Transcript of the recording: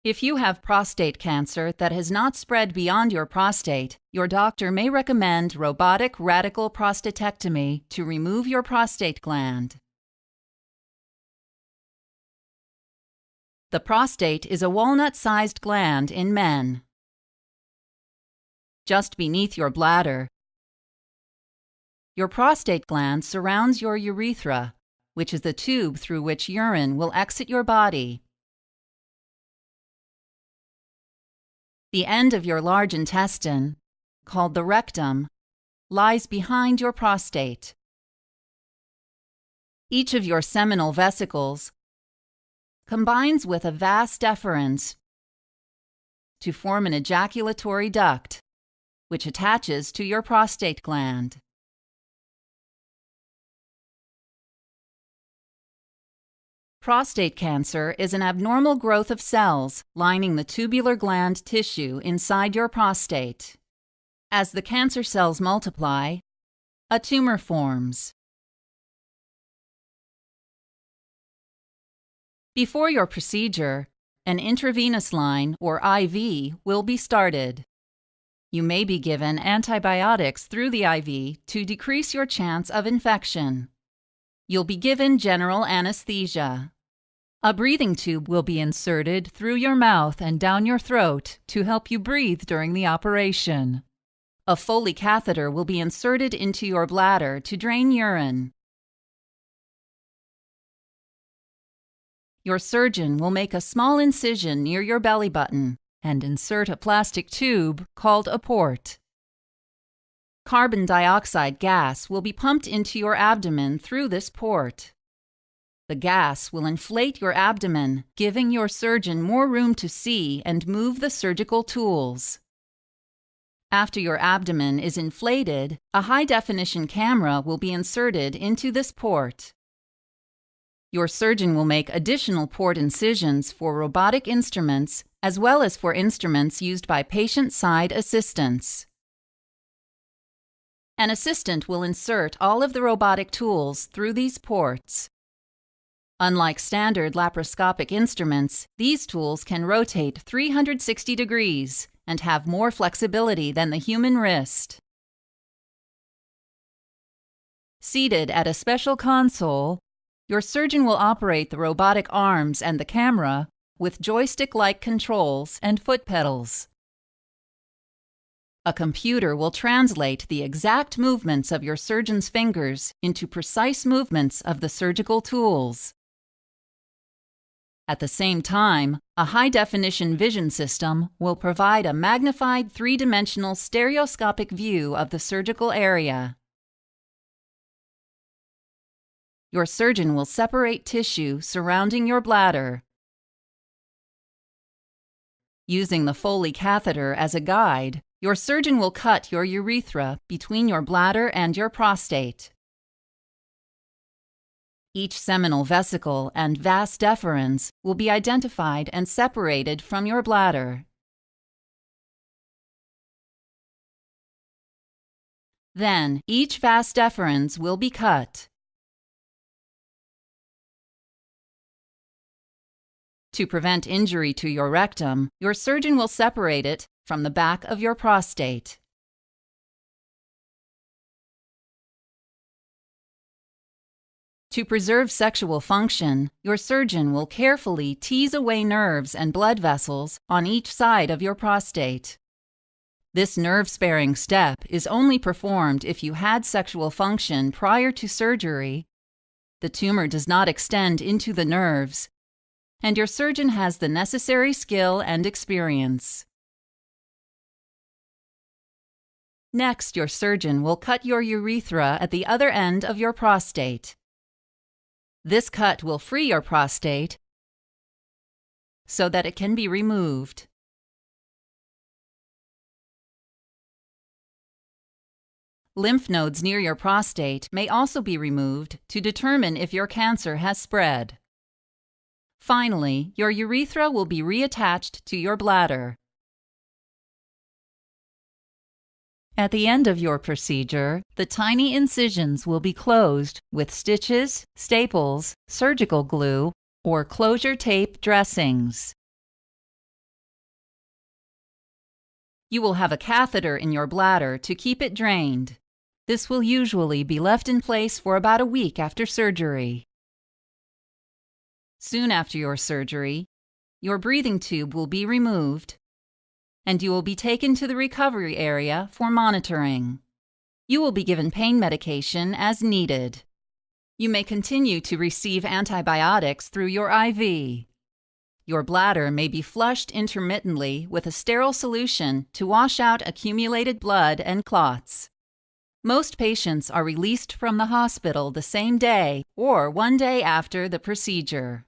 If you have prostate cancer that has not spread beyond your prostate, your doctor may recommend robotic radical prostatectomy to remove your prostate gland. The prostate is a walnut-sized gland in men. Just beneath your bladder, your prostate gland surrounds your urethra, which is the tube through which urine will exit your body. The end of your large intestine, called the rectum, lies behind your prostate. Each of your seminal vesicles combines with a vas deferens to form an ejaculatory duct, which attaches to your prostate gland. Prostate cancer is an abnormal growth of cells lining the tubular gland tissue inside your prostate. As the cancer cells multiply, a tumor forms. Before your procedure, an intravenous line, or IV, will be started. You may be given antibiotics through the IV to decrease your chance of infection. You'll be given general anesthesia. A breathing tube will be inserted through your mouth and down your throat to help you breathe during the operation. A Foley catheter will be inserted into your bladder to drain urine. Your surgeon will make a small incision near your belly button and insert a plastic tube called a port. Carbon dioxide gas will be pumped into your abdomen through this port. The gas will inflate your abdomen, giving your surgeon more room to see and move the surgical tools. After your abdomen is inflated, a high-definition camera will be inserted into this port. Your surgeon will make additional port incisions for robotic instruments as well as for instruments used by patient-side assistants. An assistant will insert all of the robotic tools through these ports. Unlike standard laparoscopic instruments, these tools can rotate 360 degrees and have more flexibility than the human wrist. Seated at a special console, your surgeon will operate the robotic arms and the camera with joystick-like controls and foot pedals. A computer will translate the exact movements of your surgeon's fingers into precise movements of the surgical tools. At the same time, a high-definition vision system will provide a magnified three-dimensional stereoscopic view of the surgical area. Your surgeon will separate tissue surrounding your bladder. Using the Foley catheter as a guide, your surgeon will cut your urethra between your bladder and your prostate. Each seminal vesicle and vas deferens will be identified and separated from your bladder. Then, each vas deferens will be cut. To prevent injury to your rectum, your surgeon will separate it from the back of your prostate. To preserve sexual function, your surgeon will carefully tease away nerves and blood vessels on each side of your prostate. This nerve-sparing step is only performed if you had sexual function prior to surgery, the tumor does not extend into the nerves, and your surgeon has the necessary skill and experience. Next, your surgeon will cut your urethra at the other end of your prostate. This cut will free your prostate so that it can be removed. Lymph nodes near your prostate may also be removed to determine if your cancer has spread. Finally, your urethra will be reattached to your bladder. At the end of your procedure, the tiny incisions will be closed with stitches, staples, surgical glue, or closure tape dressings. You will have a catheter in your bladder to keep it drained. This will usually be left in place for about a week after surgery. Soon after your surgery, your breathing tube will be removed, and you will be taken to the recovery area for monitoring. You will be given pain medication as needed. You may continue to receive antibiotics through your IV. Your bladder may be flushed intermittently with a sterile solution to wash out accumulated blood and clots. Most patients are released from the hospital the same day or one day after the procedure.